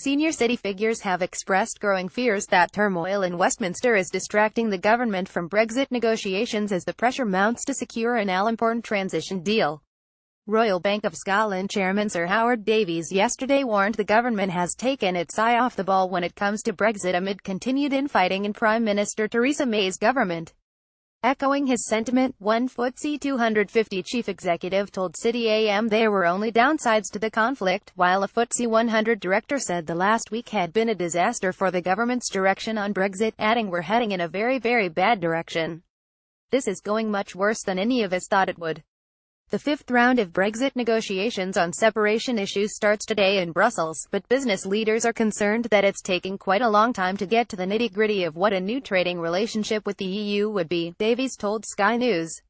Senior city figures have expressed growing fears that turmoil in Westminster is distracting the government from Brexit negotiations as the pressure mounts to secure an all-important transition deal. Royal Bank of Scotland Chairman Sir Howard Davies yesterday warned the government has taken its eye off the ball when it comes to Brexit amid continued infighting in Prime Minister Theresa May's government. Echoing his sentiment, one FTSE 250 chief executive told City AM there were only downsides to the conflict, while a FTSE 100 director said the last week had been a disaster for the government's direction on Brexit, adding we're heading in a very, very bad direction. This is going much worse than any of us thought it would. The fifth round of Brexit negotiations on separation issues starts today in Brussels, but business leaders are concerned that it's taking quite a long time to get to the nitty-gritty of what a new trading relationship with the EU would be, Davies told Sky News.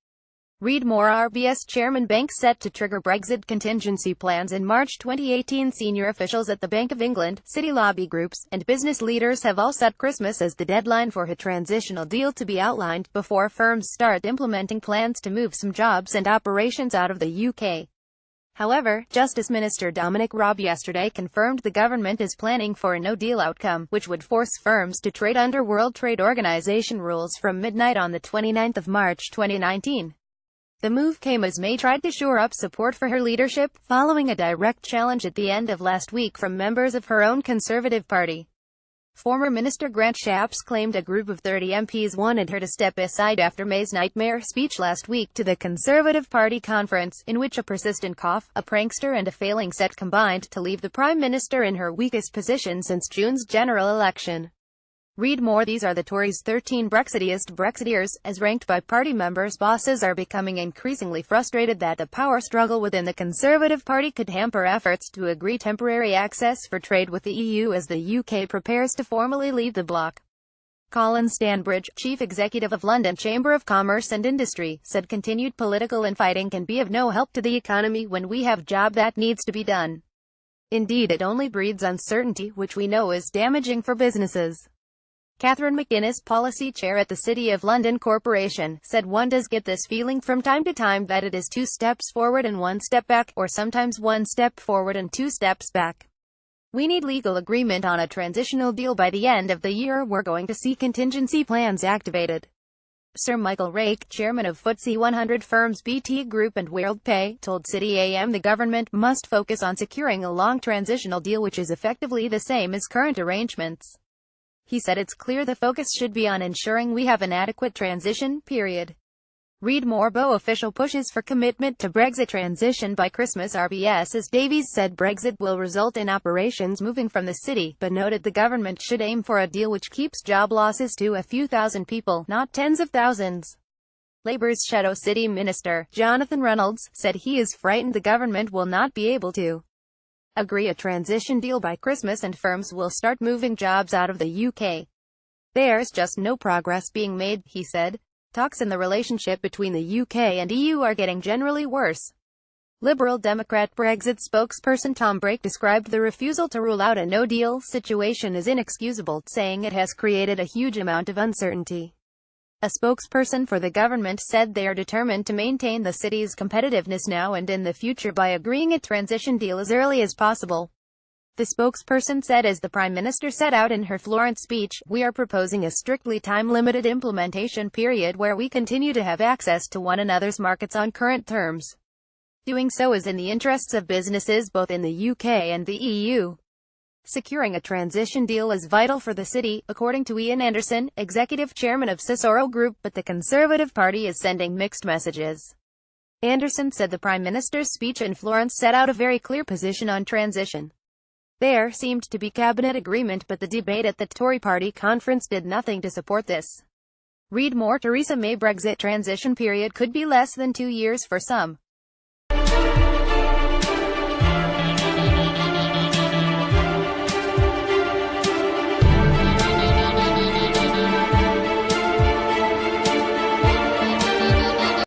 Read more. RBS Chairman Bank set to trigger Brexit contingency plans in March 2018. Senior officials at the Bank of England, city lobby groups, and business leaders have all set Christmas as the deadline for a transitional deal to be outlined, before firms start implementing plans to move some jobs and operations out of the UK. However, Justice Minister Dominic Raab yesterday confirmed the government is planning for a no-deal outcome, which would force firms to trade under World Trade Organization rules from midnight on the 29th of March 2019. The move came as May tried to shore up support for her leadership, following a direct challenge at the end of last week from members of her own Conservative Party. Former Minister Grant Shapps claimed a group of 30 MPs wanted her to step aside after May's nightmare speech last week to the Conservative Party conference, in which a persistent cough, a prankster and a failing set combined to leave the Prime Minister in her weakest position since June's general election. Read more. These are the Tories' 13 Brexiteers, as ranked by party members. Bosses are becoming increasingly frustrated that the power struggle within the Conservative Party could hamper efforts to agree temporary access for trade with the EU as the UK prepares to formally leave the bloc. Colin Stanbridge, chief executive of London Chamber of Commerce and Industry, said continued political infighting can be of no help to the economy when we have job that needs to be done. Indeed, it only breeds uncertainty, which we know is damaging for businesses. Catherine McGuinness, policy chair at the City of London Corporation, said one does get this feeling from time to time that it is 2 steps forward and 1 step back, or sometimes 1 step forward and 2 steps back. We need legal agreement on a transitional deal by the end of the year. We're going to see contingency plans activated. Sir Michael Rake, chairman of FTSE 100 firms BT Group and WorldPay, told City AM the government must focus on securing a long transitional deal which is effectively the same as current arrangements. He said it's clear the focus should be on ensuring we have an adequate transition period. Read more. BO official pushes for commitment to Brexit transition by Christmas. RBS as Davies said Brexit will result in operations moving from the city, but noted the government should aim for a deal which keeps job losses to a few thousand people, not tens of thousands. Labour's Shadow City Minister, Jonathan Reynolds, said he is frightened the government will not be able to agree a transition deal by Christmas and firms will start moving jobs out of the UK. There's just no progress being made, he said. Talks in the relationship between the UK and EU are getting generally worse. Liberal Democrat Brexit spokesperson Tom Brake described the refusal to rule out a no-deal situation as inexcusable, saying it has created a huge amount of uncertainty. A spokesperson for the government said they are determined to maintain the city's competitiveness now and in the future by agreeing a transition deal as early as possible. The spokesperson said as the Prime Minister set out in her Florence speech, we are proposing a strictly time-limited implementation period where we continue to have access to one another's markets on current terms. Doing so is in the interests of businesses both in the UK and the EU. Securing a transition deal is vital for the city, according to Ian Anderson, executive chairman of Cicero Group, but the Conservative Party is sending mixed messages. Anderson said the Prime Minister's speech in Florence set out a very clear position on transition. There seemed to be cabinet agreement, but the debate at the Tory party conference did nothing to support this. Read more. Theresa May Brexit transition period could be less than 2 years for some.